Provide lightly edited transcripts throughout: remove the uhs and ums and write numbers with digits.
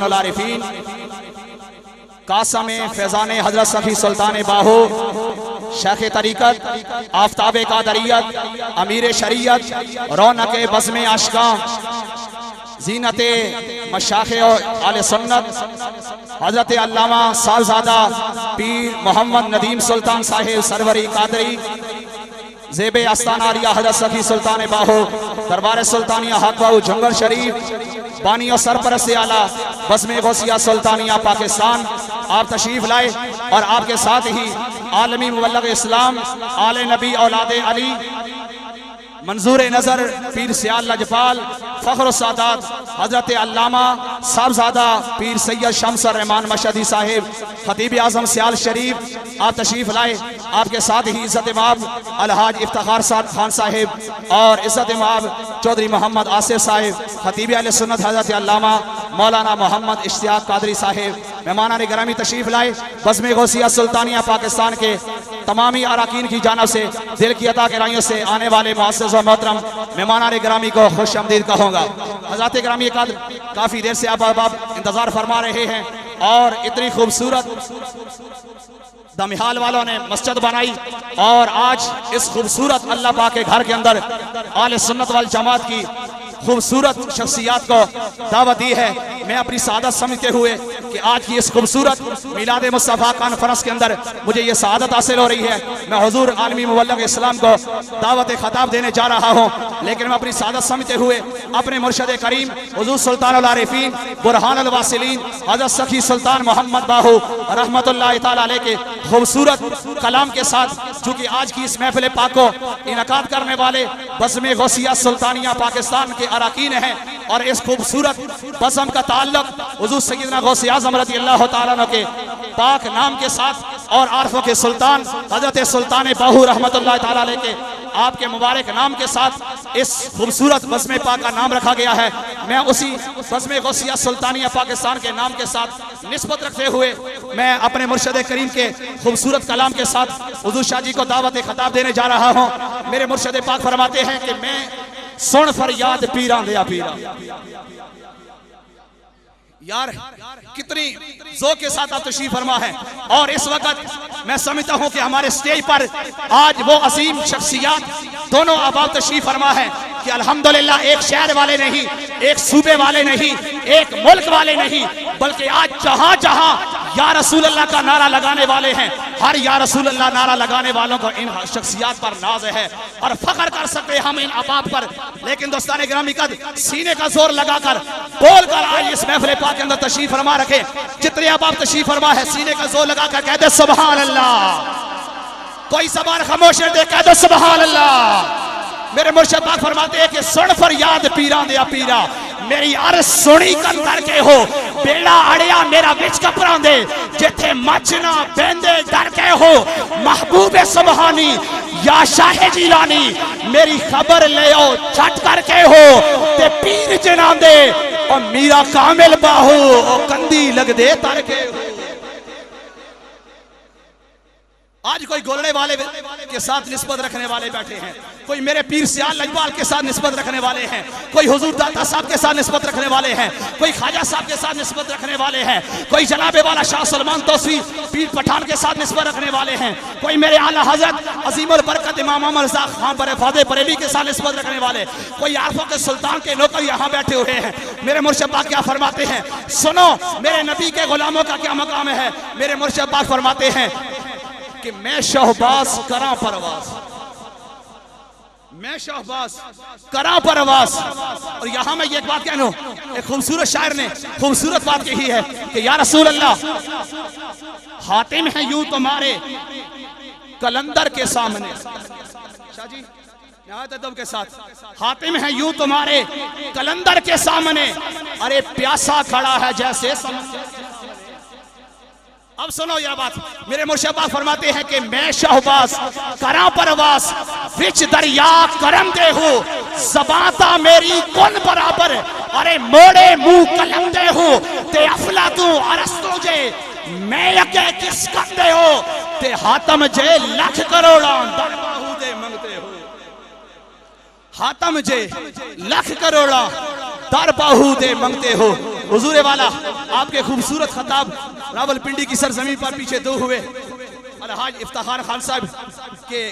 سلطان العارفین قاسم فیضان حضرت صفی سلطان باہو شیخ طریقت آفتاب قادریت امیر شریعت رونق بزم عاشقاں زینت مشاخ آل سنت حضرت علامہ صاحبزادہ پیر محمد ندیم سلطان صاحب سروری قادری زیب آستانہ عالیہ حضرت صفی سلطان باہو دربار سلطانیہ حق باہو جنگل شریف بانی و سرپرست اعلیٰ بزم غوثیہ سلطانیہ پاکستان آپ تشریف لائے اور آپ کے ساتھ ہی عالمی مبلغ اسلام آل نبی اولاد علی منظور نظر پیر سیال لجپال فخر السادات حضرت علامہ صاحبزادہ پیر سید شمس الرحمان مشہدی صاحب خطیب اعظم سیال شریف آپ تشریف لائے آپ کے ساتھ ہی عزت مآب الحاج افتخار خان صاحب اور عزت مآب چودھری محمد آصف صاحب خطیب اہل سنت حضرت علامہ مولانا محمد اشتیاق قادری صاحب مہمانان گرامی تشریف لائے بزم غوثیہ سلطانیہ پاکستان کے تمامی اراکین کی جانب سے دل کی عطا گرائیوں سے آنے والے معزز و محترم مہمانان گرامی کو خوش آمدید کہوں گا۔ حضرات گرامی قدر کافی دیر سے آپ انتظار فرما رہے ہیں اور اتنی خوبصورت دمحال والوں نے مسجد بنائی اور آج اس خوبصورت اللہ پاک کے گھر کے اندر آل سنت والجماعت کی خوبصورت شخصیات کو دعوت دی ہے۔ میں اپنی سعادت سمجھتے ہوئے کہ آج کی اس خوبصورت میلاد مصطفیٰ کانفرنس کے اندر مجھے یہ سعادت حاصل ہو رہی ہے، میں حضور عالمی مبلغ اسلام کو دعوت خطاب دینے جا رہا ہوں، لیکن میں اپنی سعادت سمجھتے ہوئے اپنے مرشد کریم حضور سلطان العارفین برہان الواصلین حضرت صفی سلطان محمد باہو رحمت اللہ تعالیٰ علیہ کے خوبصورت کلام کے ساتھ، چونکہ آج کی اس محفل پاک کو انعقاد کرنے والے بزم غوثیہ سلطانیہ پاکستان کے اراکین ہیں اور اس خوبصورت بزم کا تعلق حضور سیدنا غوث اعظم رضی اللہ تعالیٰ عنہ کے پاک نام کے ساتھ اور عارفوں کے سلطان حضرت سلطان باہو رحمت اللہ تعالیٰ علیہ کے آپ کے مبارک نام کے ساتھ اس خوبصورت بزم پاک کا نام رکھا گیا ہے۔ میں اسی بزم غوثیہ سلطانیہ پاکستان کے نام کے ساتھ نسبت رکھتے ہوئے میں اپنے مرشد کریم کے خوبصورت کلام کے ساتھ حضور شاہ جی کو دعوت خطاب دینے جا رہا ہوں۔ میرے مرشد پاک فرماتے ہیں کہ میں سن فریاد پیران دیا پیرا۔ یار کتنی ذوق کے ساتھ آپ تشریف فرما ہے اور اس وقت میں سمجھتا ہوں کہ ہمارے سٹیج پر آج وہ عظیم شخصیات دونوں احباب تشریف فرما ہے کہ الحمدللہ ایک شہر والے نہیں، ایک صوبے والے نہیں، ایک ملک والے نہیں، بلکہ آج جہاں جہاں یا رسول اللہ کا نعرہ لگانے والے ہیں، ہر یا رسول اللہ نعرہ لگانے والوں کو ان شخصیات پر ناز ہے اور فخر کر سکتے ہم ان احباب پر۔ لیکن دوستان گرامی قدر سینے کا زور لگا کر بول کر آج اس محفل پاک کے اندر تشریف فرما رکھے، جتنے احباب تشریف فرما ہے سینے کا زور لگا کر کہتے سبحان اللہ، کوئی زبان خاموش نہ دے، کہتے سبحان اللہ۔ میرے مرشد پاک فرماتے ہیں کہ سن فریاد پیران دیا پیرا، میری عرض سنی کن کر کے ہو، بیڑا اڑیا میرا وچ کپران دے، جتھے مچنا بیندے ڈر کے ہو، محبوب سبحانی یا شاہ جیلانی میری خبر لے او چھٹ کر کے ہو، تے پیر جنان دے اور میرا کامل باہو اور کندی لگ دے تر کے ہو۔ آج کوئی گولڑے والے کے ساتھ نسبت رکھنے والے بیٹھے ہیں، کوئی میرے پیر سیال لجپال کے ساتھ نسبت رکھنے والے ہیں، کوئی حضور داتا صاحب کے ساتھ نسبت رکھنے والے ہیں، کوئی خواجہ صاحب کے ساتھ نسبت رکھنے والے ہیں، کوئی جناب والا شاہ سلمان توسیع پیر پٹھان کے ساتھ نسبت رکھنے والے ہیں، کوئی میرے اعلیٰ حضرت عظیم البرکت امام محمد رضا خان برفاد بریلی کے ساتھ نسبت رکھنے والے، کوئی عارفوں کے سلطان کے نوکر یہاں بیٹھے ہوئے ہیں۔ میرے مرشد پاک کیا فرماتے ہیں، سنو میرے نبی کے غلاموں کا کیا مقام ہے۔ میرے مرشد پاک فرماتے ہیں کہ میں شہباز کراں پرواز، میں شہباز کراں پرواز۔ اور یہاں میں یہ ایک بات کہنا ہوں، ایک خوبصورت شاعر نے خوبصورت بات کہی ہے کہ یا رسول اللہ حاتم ہیں یوں تمہارے کلندر کے سامنے، شاہ جی نہایت ادب کے ساتھ، حاتم ہیں یوں تمہارے کلندر کے سامنے، ارے پیاسا کھڑا ہے جیسے سمندر۔ اب سنو یہ بات، میرے مرشد پاک فرماتے ہیں کہ میں شہباز کراں پرواز، وچ دریا کرم دے ہو، زباں تا میری کن برابر، ارے موڑے منہ کلم دے ہو، تے افلاطوں ارسطو جے میں یکے کس کندے ہو، تے حاتم جے لکھ کروڑاں در باہو دے منگتے ہو، حاتم جے لکھ کروڑاں در باہو دے منگتے ہو۔ حضور والا آپ کے خوبصورت خطاب راول پنڈی کی سرزمین پر پیچھے دو ہوئے الحاج افتخار خان صاحب کے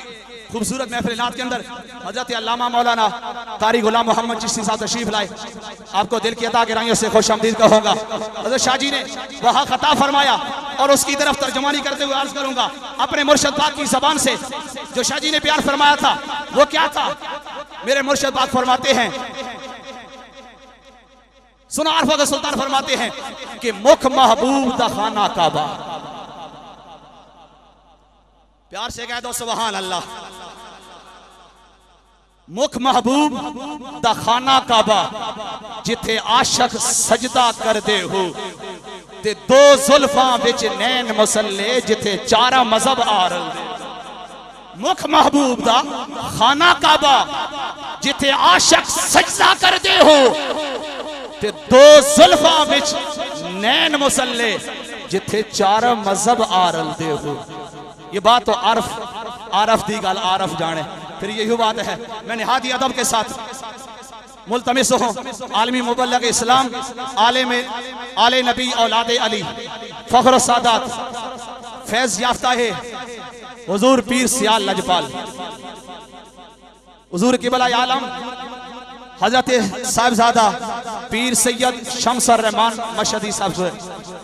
خوبصورت محفل نعت کے اندر حضرت علامہ مولانا قاری غلام محمد چشتی صاحب تشریف لائے. آپ کو دل کی عطا گرائیوں سے خوش آمدید کہوں گا. حضرت شاہ جی نے وہاں خطاب فرمایا اور اس کی طرف ترجمانی کرتے ہوئے عرض کروں گا اپنے مرشد پاک کی زبان سے جو شاہ جی نے پیار فرمایا تھا وہ کیا تھا. میرے مرشد پاک فرماتے ہیں, سنا عرفہ کا سلطان فرماتے ہیں کہ مکھ محبوب دا خانہ کعبہ. پیار سے کہہ دو سبحان اللہ. مکھ محبوب دا خانہ کعبہ جتھے عاشق سجدہ کر دے ہو تے دو زلفاں وچ نین مسلے جتھے چارہ مذہب آرل دے. مکھ محبوب دا خانہ کعبہ جتھے عاشق سجدہ کر دے ہو تے دو زلفاں وچ نین مسلے جتھے چارہ مذہب آرل دے ہو. یہ بات تو عارف دی گل عارف جانے. پھر یہی بات ہے میں نہادی ادب کے ساتھ ملتمس ہوں عالمی مبلغ اسلام عالم آل نبی اولاد علی فخر السادات فیض یافتہ ہے حضور پیر سیال لجپال حضور قبلہ عالم حضرت صاحبزادہ پیر سید شمس الرحمان مشہدی صاحب سے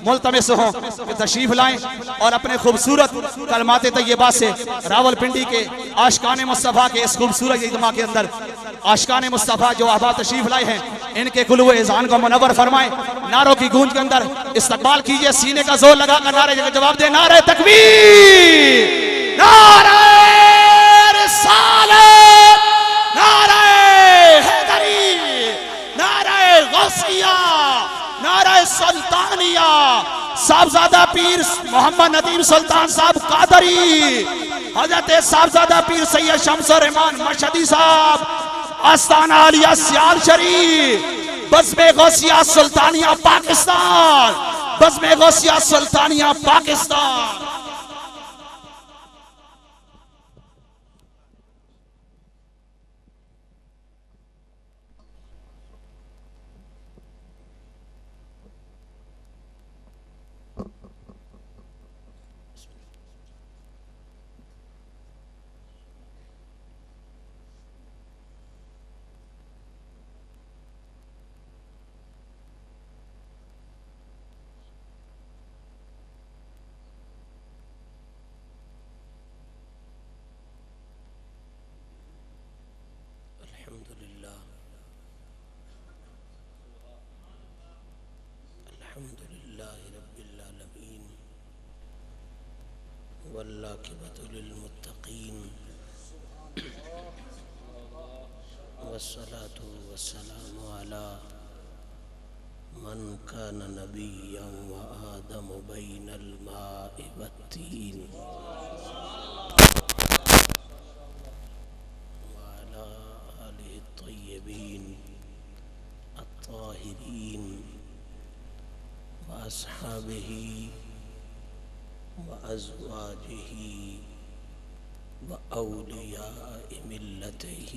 ملتمس ہوں کہ تشریف لائیں اور اپنے خوبصورت کلمات طیبات سے راول پنڈی کے عاشقان مصطفیٰ کے اس خوبصورت اجتماع کے اندر عاشقان مصطفیٰ جو احباب تشریف لائے ہیں ان کے قلوب اذہان کو منور فرمائیں. نعروں کی گونج کے اندر استقبال کیجئے, سینے کا زور لگا کر نعرے کا جواب دے. نعرہ تکبیر, نعرہ رسالت, نعرہ حیدری, نعرہ غوثیہ, نعرہ سلطانیہ. صاحبزادہ پیر محمد ندیم سلطان صاحب قادری, حضرت صاحبزادہ پیر سید شمس الرحمان مشہدی صاحب آستانہ عالیہ سیال شریف, بزم غوثیہ سلطانیہ پاکستان, بزم غوثیہ سلطانیہ پاکستان. والعاقبۃ للمتقین والصلاة والسلام علی من کان نبیا وآدم بین الماء والطین وعلی آلہ الطیبین الطاہرین واصحابہ وأزواجه وأولياء ملته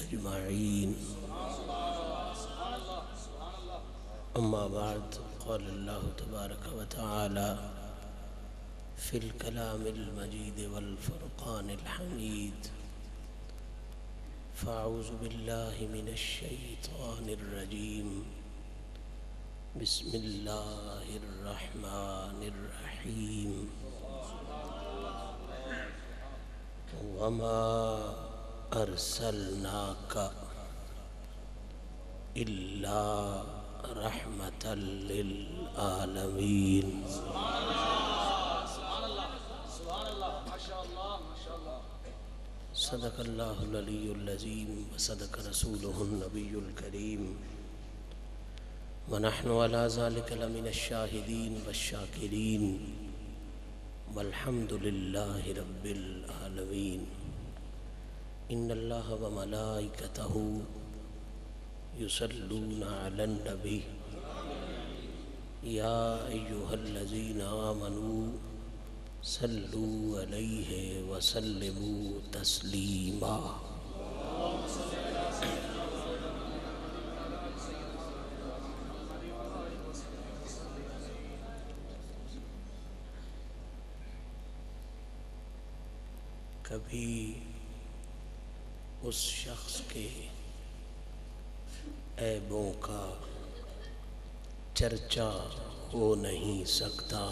أجمعين. أما بعد, قال الله تبارك وتعالى في الكلام المجيد والفرقان الحميد: فأعوذ بالله من الشيطان الرجيم. بسم الله الرحمن الرحيم. وما أرسلناك إلا رحمة للعالمين. صدق الله العلي العظيم وصدق رسوله النبي الكريم ونحن على ذلك لمن الشاهدين والشاكرين والحمد لله رب العالمين. إن الله وملائكته يصلون على النبي يا أيها الذين آمنوا صلوا عليه وسلموا تسليما. کبھی اس شخص کے عیبوں کا چرچا ہو نہیں سکتا،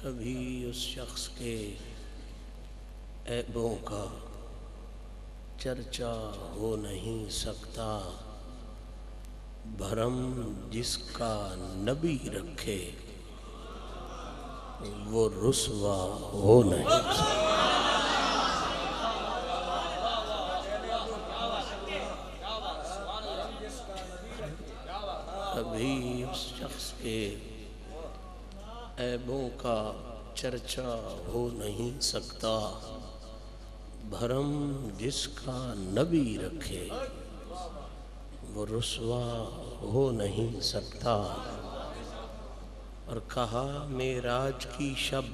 کبھی اس شخص کے عیبوں کا چرچا ہو نہیں سکتا، بھرم جس کا نبی رکھے وہ رسوا ہو نہیں سکتا۔ کبھی اس شخص کے عیبوں کا چرچا ہو نہیں سکتا، بھرم جس کا نبی رکھے وہ رسوا ہو نہیں سکتا۔ اور کہا معراج کی شب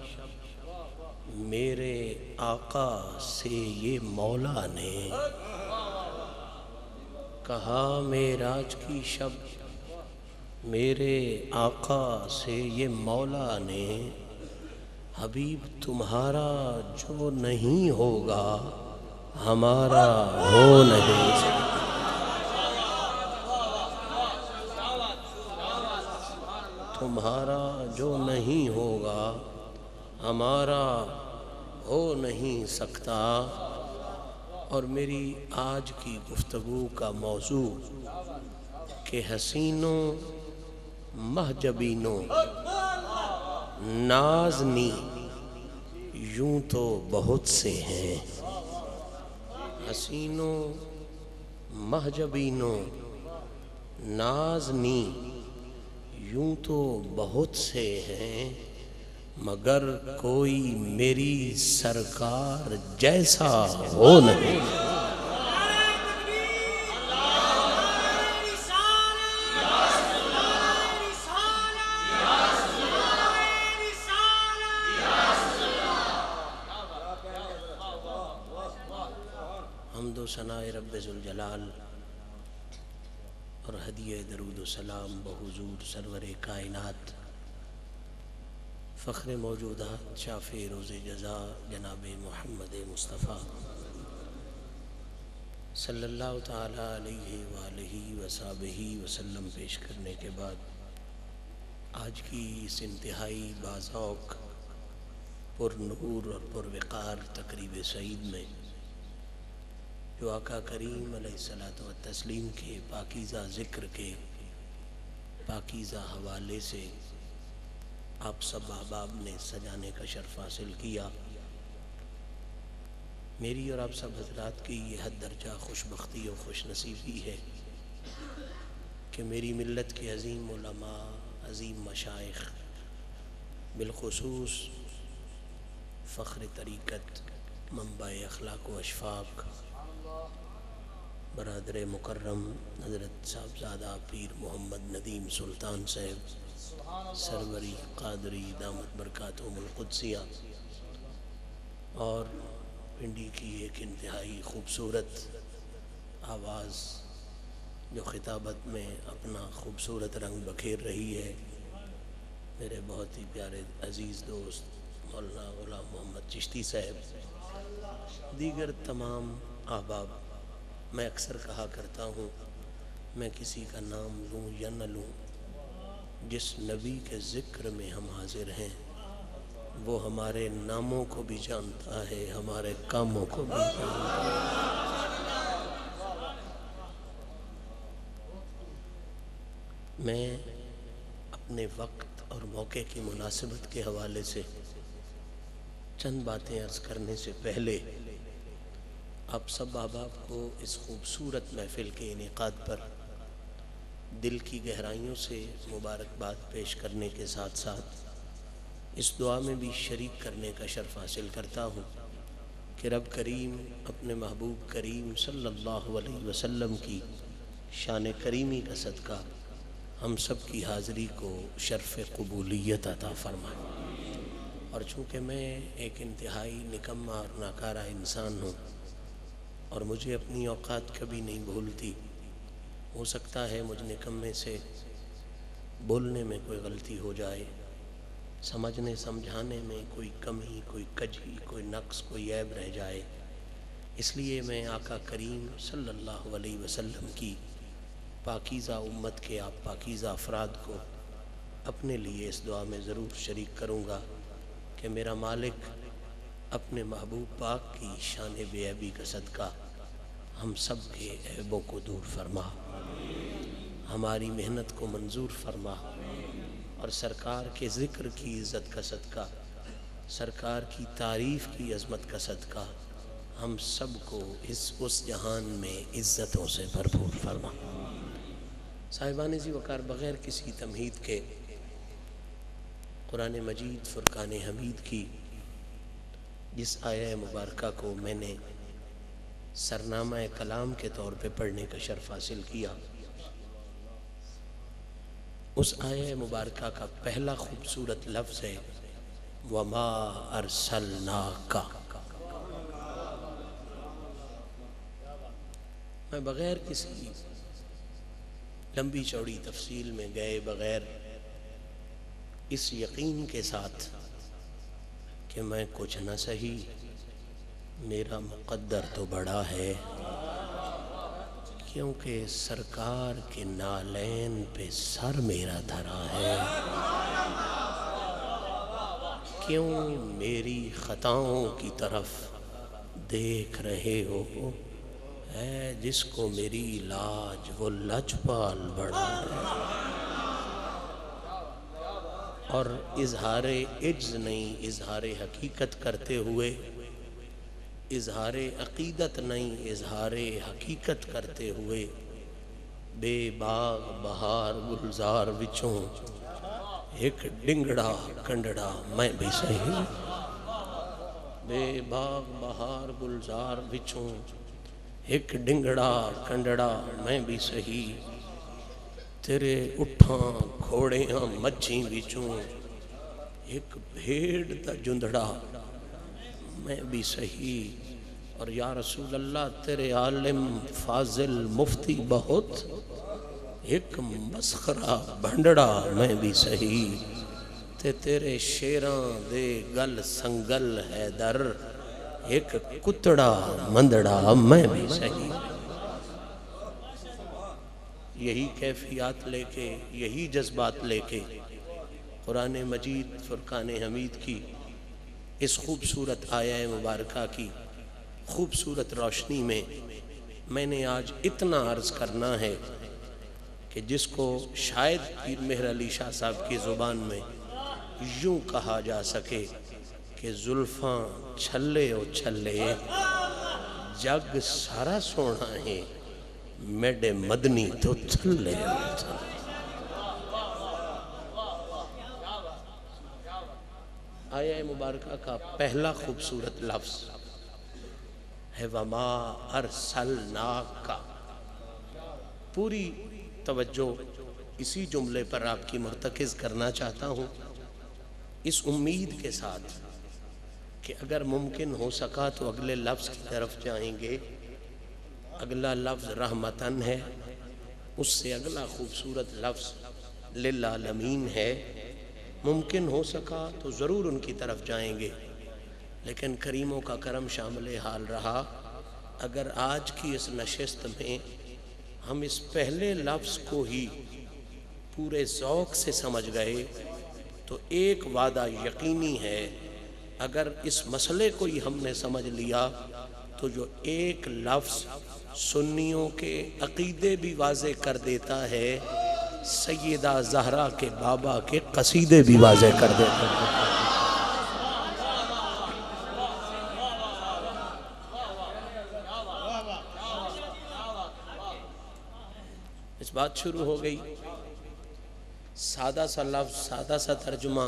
میرے آقا سے یہ مولا نے، کہا معراج کی شب میرے آقا سے یہ مولا نے، حبیب تمہارا جو نہیں ہوگا ہمارا ہو نہیں سکتا۔ تمہارا جو نہیں ہوگا ہمارا ہو نہیں سکتا۔ اور میری آج کی گفتگو کا موضوع کہ حسینوں محجبینوں نازنی یوں تو بہت سے ہیں، حسینوں محجبینوں نازنی یوں تو بہت سے ہیں، مگر کوئی میری سرکار جیسا ہو نہیں۔ حمد و ثناء رب ذوالجلال اور ہدیہ درود و سلام بحضور سرور کائنات فخر موجودات شافع روز جزا جناب محمد مصطفیٰ صلی اللہ تعالی علیہ وآلہ وصحبہ وسلم پیش کرنے کے بعد آج کی اس انتہائی باذوق پر نور اور پر وقار تقریب سعید میں جو آقا کریم علیہ الصلوۃ والتسلیم کے پاکیزہ ذکر کے پاکیزہ حوالے سے آپ سب احباب نے سجانے کا شرف حاصل کیا، میری اور آپ سب حضرات کی یہ حد درجہ خوش بختی اور خوش نصیبی ہے کہ میری ملت کے عظیم علماء، عظیم مشائخ، بالخصوص فخر طریقت، منبع اخلاق و اشفاق، برادر مکرم حضرت صاحبزادہ پیر محمد ندیم سلطان صاحب سروری قادری دامت برکاتہم القدسیہ، اور پنڈی کی ایک انتہائی خوبصورت آواز جو خطابت میں اپنا خوبصورت رنگ بکھیر رہی ہے، میرے بہت ہی پیارے عزیز دوست مولانا غلام محمد چشتی صاحب، دیگر تمام احباب۔ میں اکثر کہا کرتا ہوں میں کسی کا نام لوں یا نہ لوں، جس نبی کے ذکر میں ہم حاضر ہیں وہ ہمارے ناموں کو بھی جانتا ہے، ہمارے کاموں کو بھی جانتا ہے۔ میں اپنے وقت اور موقع کی مناسبت کے حوالے سے چند باتیں عرض کرنے سے پہلے آپ سب احباب کو اس خوبصورت محفل کے انعقاد پر دل کی گہرائیوں سے مبارکباد پیش کرنے کے ساتھ ساتھ اس دعا میں بھی شریک کرنے کا شرف حاصل کرتا ہوں کہ رب کریم اپنے محبوب کریم صلی اللہ علیہ وسلم کی شان کریمی کا صدقہ ہم سب کی حاضری کو شرف قبولیت عطا فرمائے۔ اور چونکہ میں ایک انتہائی نکمہ اور ناکارہ انسان ہوں اور مجھے اپنی اوقات کبھی نہیں بھولتی، ہو سکتا ہے مجھ نکمے سے بولنے میں کوئی غلطی ہو جائے، سمجھنے سمجھانے میں کوئی کمی، کوئی کجی، کوئی نقص، کوئی عیب رہ جائے، اس لیے میں آقا کریم صلی اللہ علیہ وسلم کی پاکیزہ امت کے آپ پاکیزہ افراد کو اپنے لیے اس دعا میں ضرور شریک کروں گا کہ میرا مالک اپنے محبوب پاک کی شان بے عیبی کا صدقہ ہم سب کے عیبوں کو دور فرما، ہماری محنت کو منظور فرما، اور سرکار کے ذکر کی عزت کا صدقہ، سرکار کی تعریف کی عظمت کا صدقہ ہم سب کو اس جہان میں عزتوں سے بھرپور فرما۔ صاحبان ذی وقار، بغیر کسی تمہید کے قرآن مجید فرقان حمید کی جس آیہ مبارکہ کو میں نے سرنامہ کلام کے طور پہ پڑھنے کا شرف حاصل کیا، اس آیہ مبارکہ کا پہلا خوبصورت لفظ ہے وَمَا أَرْسَلْنَاكَ۔ میں بغیر کسی لمبی چوڑی تفصیل میں گئے بغیر اس یقین کے ساتھ کہ میں کچھ نہ سہی، میرا مقدر تو بڑا ہے، کیونکہ سرکار کے نالین پہ سر میرا دھرا ہے، کیوں میری خطاؤں کی طرف دیکھ رہے ہو، ہے جس کو میری لاج وہ لجپال بڑا ہے، اور اظہار عجز نہیں، اظہار حقیقت کرتے ہوئے، اظہار عقیدت نہیں، اظہار حقیقت کرتے ہوئے، بے باغ بہار گلزار وچوں ایک ڈنگڑا کنڈڑا میں بھی سہی، بے باغ بہار گلزار وچوں ایک ڈنگڑا کنڈڑا میں بھی سہی، تیرے اٹھاں گھوڑیاں مجھیں وچوں ایک بھیڑ دا جندڑا میں بھی سہی، اور یا رسول اللہ تیرے عالم فاضل مفتی بہت ایک مسخرہ بھنڈڑا میں بھی سہی، تیرے شیراں دے گل سنگل ہے در ایک کتڑا مندڑا میں بھی سہی۔ یہی کیفیات لے کے، یہی جذبات لے کے قرآن مجید فرقان حمید کی اس خوبصورت آیہ مبارکہ کی خوبصورت روشنی میں نے آج اتنا عرض کرنا ہے کہ جس کو شاید پیر مہر علی شاہ صاحب کی زبان میں یوں کہا جا سکے کہ زلفاں چھلے او چھلے جگ سارا سونا ہے، میڈے مدنی تو چھلے او چھلے۔ آیہ مبارکہ کا پہلا خوبصورت لفظ ہے وَمَا أَرْسَلْنَاكَ۔ پوری توجہ اسی جملے پر آپ کی مرتکز کرنا چاہتا ہوں، اس امید کے ساتھ کہ اگر ممکن ہو سکا تو اگلے لفظ کی طرف جائیں گے۔ اگلا لفظ رحمتاً ہے، اس سے اگلا خوبصورت لفظ للعالمین ہے، ممکن ہو سکا تو ضرور ان کی طرف جائیں گے، لیکن کریموں کا کرم شامل حال رہا اگر آج کی اس نشست میں ہم اس پہلے لفظ کو ہی پورے ذوق سے سمجھ گئے تو ایک وعدہ یقینی ہے، اگر اس مسئلے کو ہی ہم نے سمجھ لیا تو جو ایک لفظ سنیوں کے عقیدے بھی واضح کر دیتا ہے، سیدہ زہرا کے بابا کے قصیدے بھی واضح کر دیتا ہے۔ اس بات شروع ہو گئی، سادہ سا لفظ، سادہ سا ترجمہ،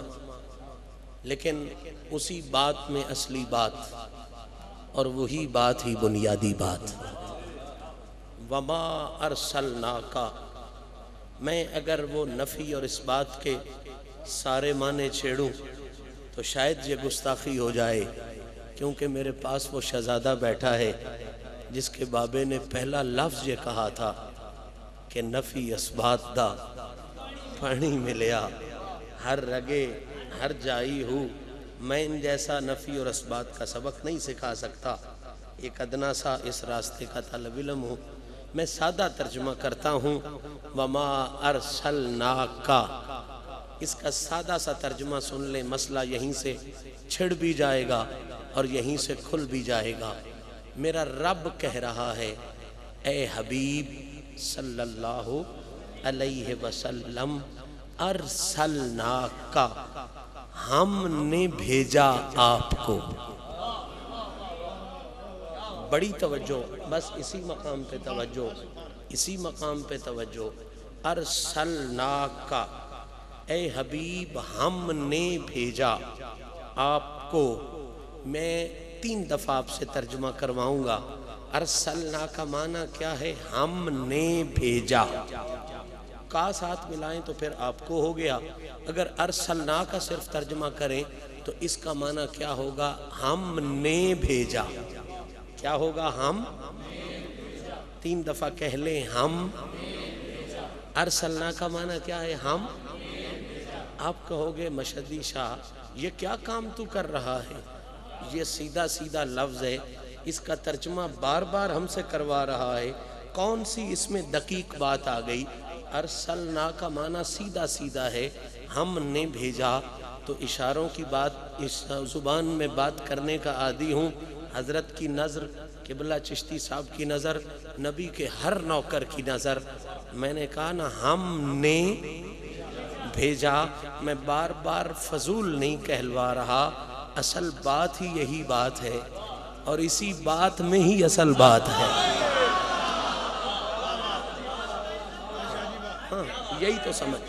لیکن اسی بات میں اصلی بات، اور وہی بات ہی بنیادی بات۔ وَمَا أَرْسَلْنَاكَ، میں اگر وہ نفی اور اس بات کے سارے معنی چھیڑوں تو شاید یہ گستاخی ہو جائے، کیونکہ میرے پاس وہ شہزادہ بیٹھا ہے جس کے بابے نے پہلا لفظ یہ کہا تھا کہ نفی اسبات دا پانی ملیا، ہر رگے ہر جائی ہوں، میں ان جیسا نفی اور اثبات کا سبق نہیں سکھا سکتا، ایک ادنا سا اس راستے کا طالب علم ہوں۔ میں سادہ ترجمہ کرتا ہوں، وما ارسلناک، اس کا سادہ سا ترجمہ سن لیں، مسئلہ یہیں سے چھڑ بھی جائے گا اور یہیں سے کھل بھی جائے گا۔ میرا رب کہہ رہا ہے، اے حبیب صلی اللہ علیہ وسلم، ارسلناک، ہم نے بھیجا آپ کو۔ بڑی توجہ، بس اسی مقام پہ توجہ، اسی مقام پہ توجہ۔ ارسلناک، اے حبیب ہم نے بھیجا آپ کو۔ میں 3 دفعہ آپ سے ترجمہ کرواؤں گا۔ ارسلنا کا معنی کیا ہے؟ ہم نے بھیجا۔ کا ساتھ ملائیں تو پھر آپ کو ہو گیا۔ اگر ارسلنا کا صرف ترجمہ کریں تو اس کا معنی کیا ہوگا؟ ہم نے بھیجا۔ کیا ہوگا؟ ہم 3 دفعہ کہہ لیں، ہم۔ ارسلنا کا معنی کیا ہے؟ ہم۔ آپ کہو گے مشہدی شاہ یہ کیا کام تو کر رہا ہے؟ یہ سیدھا سیدھا لفظ ہے، اس کا ترجمہ بار بار ہم سے کروا رہا ہے، کون سی اس میں دقیق بات آ گئی؟ ارسلنا کا معنی سیدھا سیدھا ہے، ہم نے بھیجا۔ تو اشاروں کی بات، اس زبان میں بات کرنے کا عادی ہوں۔ حضرت کی نظر، قبلہ چشتی صاحب کی نظر، نبی کے ہر نوکر کی نظر، میں نے کہا نا ہم نے بھیجا۔ میں بار بار فضول نہیں کہلوا رہا، اصل بات ہی یہی بات ہے، اور اسی بات میں ہی اصل بات ہے۔ ہاں یہی تو سمجھ۔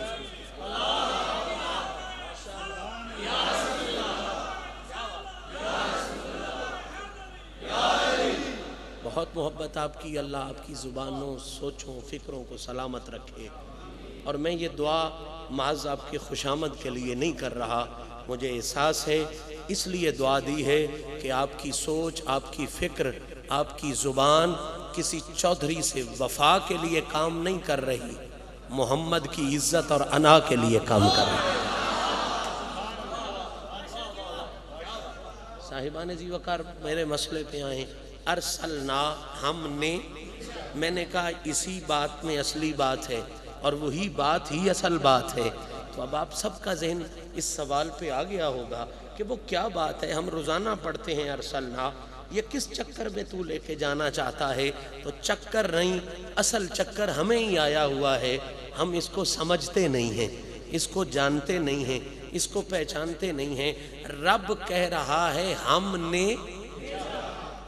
بہت محبت آپ کی، اللہ آپ کی زبانوں، سوچوں، فکروں کو سلامت رکھے۔ اور میں یہ دعا محض آپ کی خوشامد کے لیے نہیں کر رہا، مجھے احساس ہے، اس لیے دعا دی ہے کہ آپ کی سوچ، آپ کی فکر، آپ کی زبان کسی چودھری سے وفا کے لیے کام نہیں کر رہی، محمد کی عزت اور انا کے لیے کام کر رہی۔ صاحبان جی وقار میرے مسئلے پہ آئیں۔ ارسلنا، ہم نے، میں نے کہا اسی بات میں اصلی بات ہے، اور وہی بات ہی اصل بات ہے۔ تو اب آپ سب کا ذہن اس سوال پہ آ گیا ہوگا کہ وہ کیا بات ہے؟ ہم روزانہ پڑھتے ہیں ارسلنا، یہ کس چکر میں تو لے کے جانا چاہتا ہے؟ تو چکر نہیں، اصل چکر ہمیں ہی آیا ہوا ہے، ہم اس کو سمجھتے نہیں ہیں، اس کو جانتے نہیں ہیں، اس کو پہچانتے نہیں ہیں۔ رب کہہ رہا ہے ہم نے،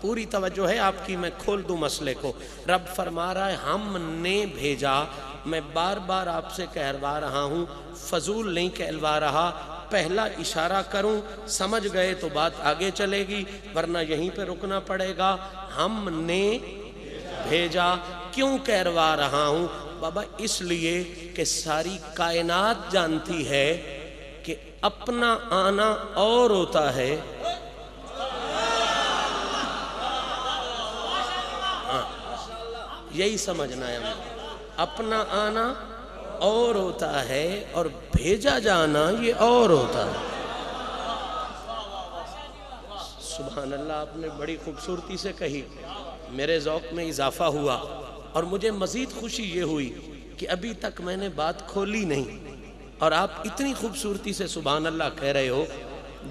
پوری توجہ ہے آپ کی، میں کھول دوں مسئلے کو۔ رب فرما رہا ہے ہم نے بھیجا۔ میں بار بار آپ سے کہلوا رہا ہوں، فضول نہیں کہلوا رہا، پہلا اشارہ کروں، سمجھ گئے تو بات آگے چلے گی، ورنہ یہیں پہ رکنا پڑے گا۔ ہم نے بھیجا، کیوں کہلوا رہا ہوں بابا؟ اس لیے کہ ساری کائنات جانتی ہے کہ اپنا آنا اور ہوتا ہے، یہی سمجھنا ہے ہمیں، اپنا آنا اور ہوتا ہے اور بھیجا جانا یہ اور ہوتا ہے۔ سبحان اللہ، آپ نے بڑی خوبصورتی سے کہی، میرے ذوق میں اضافہ ہوا، اور مجھے مزید خوشی یہ ہوئی کہ ابھی تک میں نے بات کھولی نہیں، اور آپ اتنی خوبصورتی سے سبحان اللہ کہہ رہے ہو۔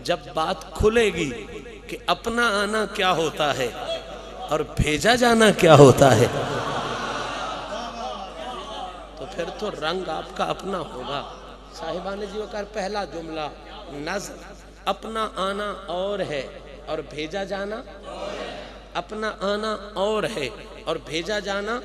جب بات کھلے گی کہ اپنا آنا کیا ہوتا ہے اور بھیجا جانا کیا ہوتا ہے، تو پھر تو رنگ آپ کا اپنا ہوگا۔ صاحبان جی وقار پہلا جملہ نظر، اپنا آنا اور ہے اور بھیجا جانا، اپنا آنا اور ہے اور بھیجا جانا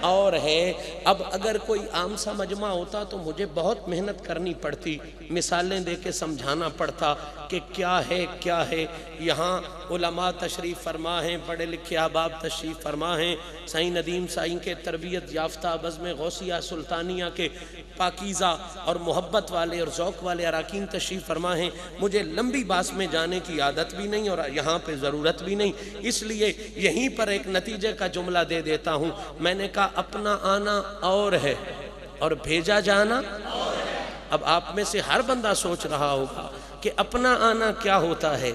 اور ہے۔ اب اگر کوئی عام سا مجمع ہوتا تو مجھے بہت محنت کرنی پڑتی، مثالیں دے کے سمجھانا پڑتا کہ کیا ہے کیا ہے۔ یہاں علماء تشریف فرما ہیں، پڑھے لکھے احباب تشریف فرما ہیں، سائیں ندیم سائیں کے تربیت یافتہ بزم غوثیہ سلطانیہ کے پاکیزہ اور محبت والے اور ذوق والے اراکین تشریف فرما ہیں۔ مجھے لمبی باس میں جانے کی عادت بھی نہیں اور یہاں پہ ضرورت بھی نہیں، اس لیے یہیں پر ایک نتیجے کا جملہ دے دیتا ہوں۔ میں نے کہا اپنا آنا اور ہے اور بھیجا جانا، اب آپ میں سے ہر بندہ سوچ رہا ہوگا کہ اپنا آنا کیا ہوتا ہے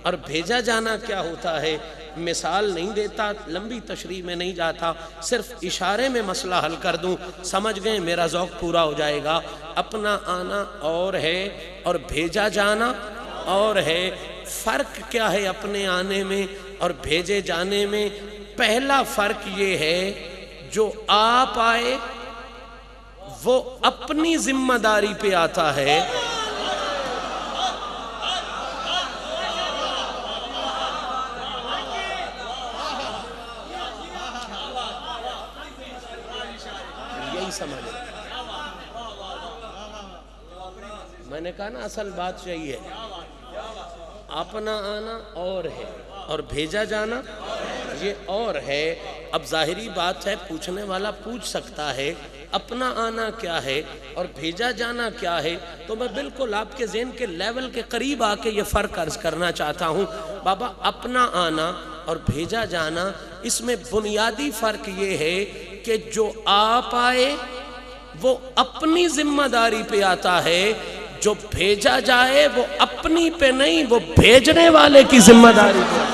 اور بھیجا جانا کیا ہوتا ہے. مثال نہیں دیتا, لمبی تشریح میں نہیں جاتا, صرف اشارے میں مسئلہ حل کر دوں, سمجھ گئے, میرا ذوق پورا ہو جائے گا. اپنا آنا اور ہے اور بھیجا جانا اور ہے. فرق کیا ہے اپنے آنے میں اور بھیجے جانے میں؟ پہلا فرق یہ ہے جو آپ آئے وہ اپنی ذمہ داری پہ آتا ہے, یہی سمجھ. میں نے کہا نا اصل بات یہی ہے, اپنا آنا اور ہے اور بھیجا جانا یہ اور ہے. اب ظاہری بات ہے, پوچھنے والا پوچھ سکتا ہے اپنا آنا کیا ہے اور بھیجا جانا کیا ہے, تو میں بالکل آپ کے ذہن کے لیول کے قریب آ کے یہ فرق عرض کرنا چاہتا ہوں. بابا اپنا آنا اور بھیجا جانا, اس میں بنیادی فرق یہ ہے کہ جو آپ آئے وہ اپنی ذمہ داری پہ آتا ہے, جو بھیجا جائے وہ اپنی پہ نہیں, وہ بھیجنے والے کی ذمہ داری پہ.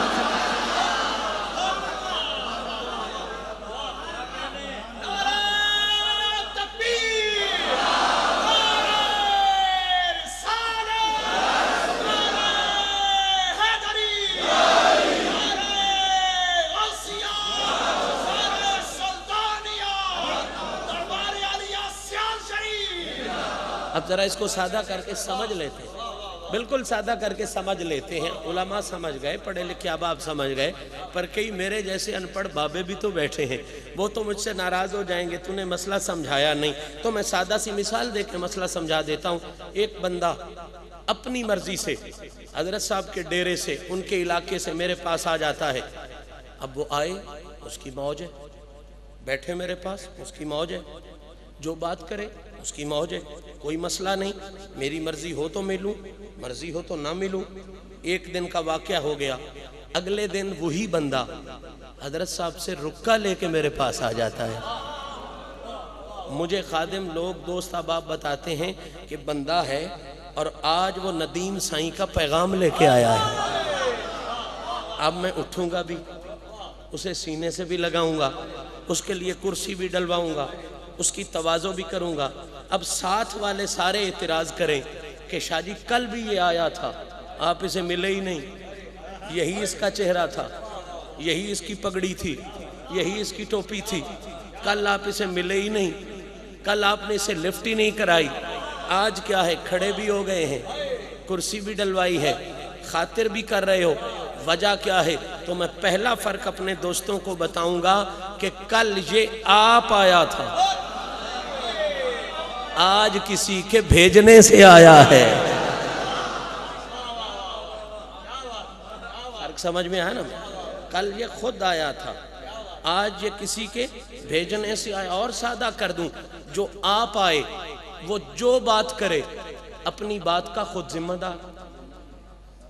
اب ذرا اس کو سادہ کر کے سمجھ لیتے ہیں, بالکل سادہ کر کے سمجھ لیتے ہیں. علماء سمجھ گئے, پڑھے لکھے احباب سمجھ گئے, پر کئی میرے جیسے ان پڑھ بابے بھی تو بیٹھے ہیں, وہ تو مجھ سے ناراض ہو جائیں گے, تو نے مسئلہ سمجھایا نہیں. تو میں سادہ سی مثال دے کے مسئلہ سمجھا دیتا ہوں. ایک بندہ اپنی مرضی سے حضرت صاحب کے ڈیرے سے, ان کے علاقے سے میرے پاس آ جاتا ہے. اب وہ آئے, اس کی موج ہے, بیٹھے میرے پاس, اس کی موج ہے, جو بات کرے اس کی موج ہے, کوئی مسئلہ نہیں. میری مرضی ہو تو ملوں, مرضی ہو تو نہ ملوں. ایک دن کا واقعہ ہو گیا, اگلے دن وہی بندہ حضرت صاحب سے رکا لے کے میرے پاس آ جاتا ہے. مجھے خادم لوگ, دوست احباب بتاتے ہیں کہ بندہ ہے اور آج وہ ندیم سائیں کا پیغام لے کے آیا ہے. اب میں اٹھوں گا بھی, اسے سینے سے بھی لگاؤں گا, اس کے لیے کرسی بھی ڈلواؤں گا, اس کی تواضع بھی کروں گا. اب ساتھ والے سارے اعتراض کریں کہ شاہ جی کل بھی یہ آیا تھا, آپ اسے ملے ہی نہیں, یہی اس کا چہرہ تھا, یہی اس کی پگڑی تھی, یہی اس کی ٹوپی تھی, کل آپ اسے ملے ہی نہیں, کل آپ نے اسے لفٹ ہی نہیں کرائی, آج کیا ہے کھڑے بھی ہو گئے ہیں, کرسی بھی ڈلوائی ہے, خاطر بھی کر رہے ہو, وجہ کیا ہے؟ تو میں پہلا فرق اپنے دوستوں کو بتاؤں گا کہ کل یہ آپ آیا تھا, آج کسی کے بھیجنے سے آیا ہے. فرق سمجھ میں آیا نا؟ کل یہ خود آیا تھا, آج یہ کسی کے بھیجنے سے آیا. اور سادہ کر دوں, جو آپ آئے وہ جو بات کرے اپنی بات کا خود ذمہ دار.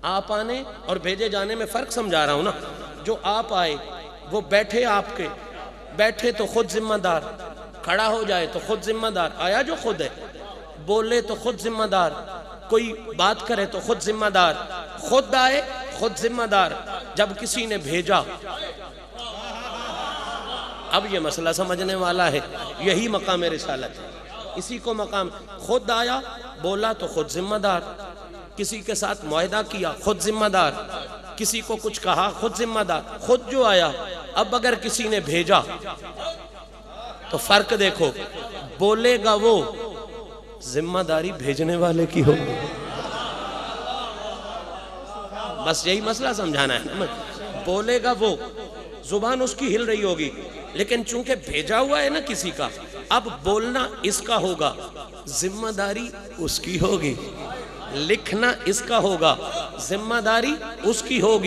آپ آنے اور بھیجے جانے میں فرق سمجھا رہا ہوں نا. جو آپ آئے وہ بیٹھے, آپ کے بیٹھے تو خود ذمہ دار, کھڑا ہو جائے تو خود ذمہ دار, آیا جو خود ہے, بولے تو خود ذمہ دار, کوئی بات کرے تو خود ذمہ دار, خود آئے خود ذمہ دار. جب کسی نے بھیجا, اب یہ مسئلہ سمجھنے والا ہے, یہی مقام رسالت ہے, اسی کو مقام. خود آیا, بولا تو خود ذمہ دار, کسی کے ساتھ معاہدہ کیا خود ذمہ دار, کسی کو کچھ کہا خود ذمہ دار, خود جو آیا. اب اگر کسی نے بھیجا تو فرق دیکھو, بولے گا وہ, ذمہ داری بھیجنے والے کی ہوگی. بس یہی مسئلہ سمجھانا ہے. بولے گا وہ, زبان اس کی ہل رہی ہوگی, لیکن چونکہ بھیجا ہوا ہے نا کسی کا, اب بولنا اس کا ہوگا, ذمہ داری اس کی ہوگی. لکھنا اس کا ہوگا, ذمہ داری اس کی ہوگی.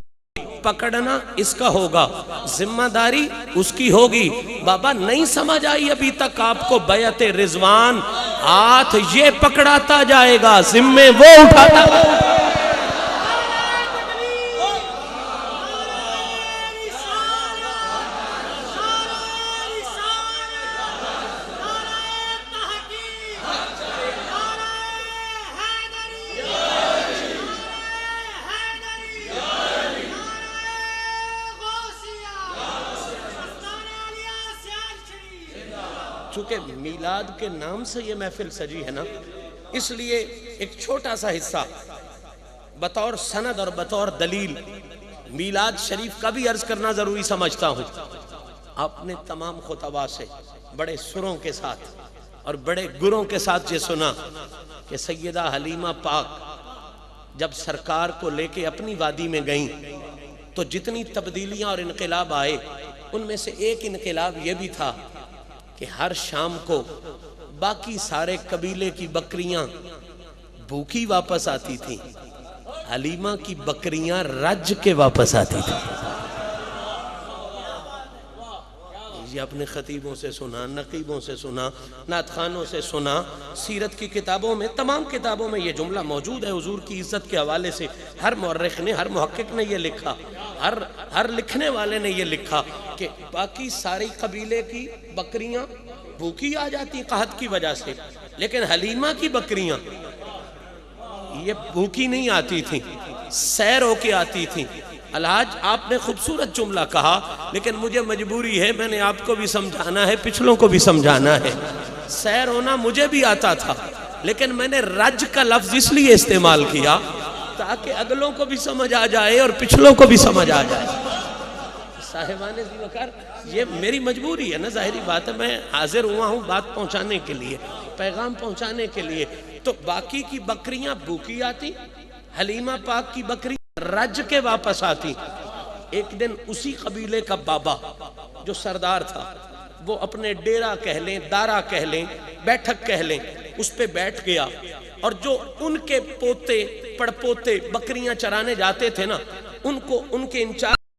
پکڑنا اس کا ہوگا, ذمہ داری اس کی ہوگی. بابا نہیں سمجھ آئی ابھی تک آپ کو بیعت رضوان؟ ہاتھ یہ پکڑاتا جائے گا, ذمے وہ اٹھاتا جائے گا. چونکہ میلاد کے نام سے یہ محفل سجی ہے نا، اس لیے ایک چھوٹا سا حصہ بطور سند اور بطور دلیل میلاد شریف کا بھی عرض کرنا ضروری سمجھتا ہوں۔ آپ نے تمام خطباء سے بڑے سروں کے ساتھ اور بڑے گروں کے ساتھ یہ سنا کہ سیدہ حلیمہ پاک جب سرکار کو لے کے اپنی وادی میں گئیں تو جتنی تبدیلیاں اور انقلاب آئے ان میں سے ایک انقلاب یہ بھی تھا کہ ہر شام کو باقی سارے قبیلے کی بکریاں بھوکی واپس آتی تھیں، حلیمہ کی بکریاں رج کے واپس آتی تھیں۔ یہ اپنے خطیبوں سے سنا، نقیبوں سے سنا، نعت خانوں سے سنا، سیرت کی کتابوں میں، تمام کتابوں میں یہ جملہ موجود ہے۔ حضور کی عزت کے حوالے سے ہر مورخ نے، ہر محقق نے یہ لکھا، ہر لکھنے والے نے یہ لکھا کہ باقی ساری قبیلے کی بکریاں بھوکی آ جاتی قحط کی وجہ سے، لیکن حلیمہ کی بکریاں یہ بھوکی نہیں آتی تھیں، سیر ہو کے آتی تھیں۔ الحاج آپ نے خوبصورت جملہ کہا، لیکن مجھے مجبوری ہے، میں نے آپ کو بھی سمجھانا ہے، پچھلوں کو بھی سمجھانا ہے۔ سیر ہونا مجھے بھی آتا تھا، لیکن میں نے رج کا لفظ اس لیے استعمال کیا تاکہ اگلوں کو بھی سمجھ آ جائے اور پچھلوں کو بھی سمجھ آ جائے۔ صاحبان ذی وقار، یہ میری مجبوری ہے نا، ظاہری بات ہے، میں حاضر ہوا ہوں بات پہنچانے کے لیے، پیغام پہنچانے کے لیے۔ تو باقی کی بکریاں بھوکی آتی، حلیمہ پاک کی بکری رج کے واپس آتی۔ ایک دن اسی قبیلے کا بابا جو سردار تھا، وہ اپنے ڈیرا کہہ لیں، دارا کہہ لیں، بیٹھک کہہ لیں، اس پہ بیٹھ گیا، اور جو ان کے پوتے پڑپوتے بکریاں چرانے جاتے تھے نا، ان کو ان کے انچارج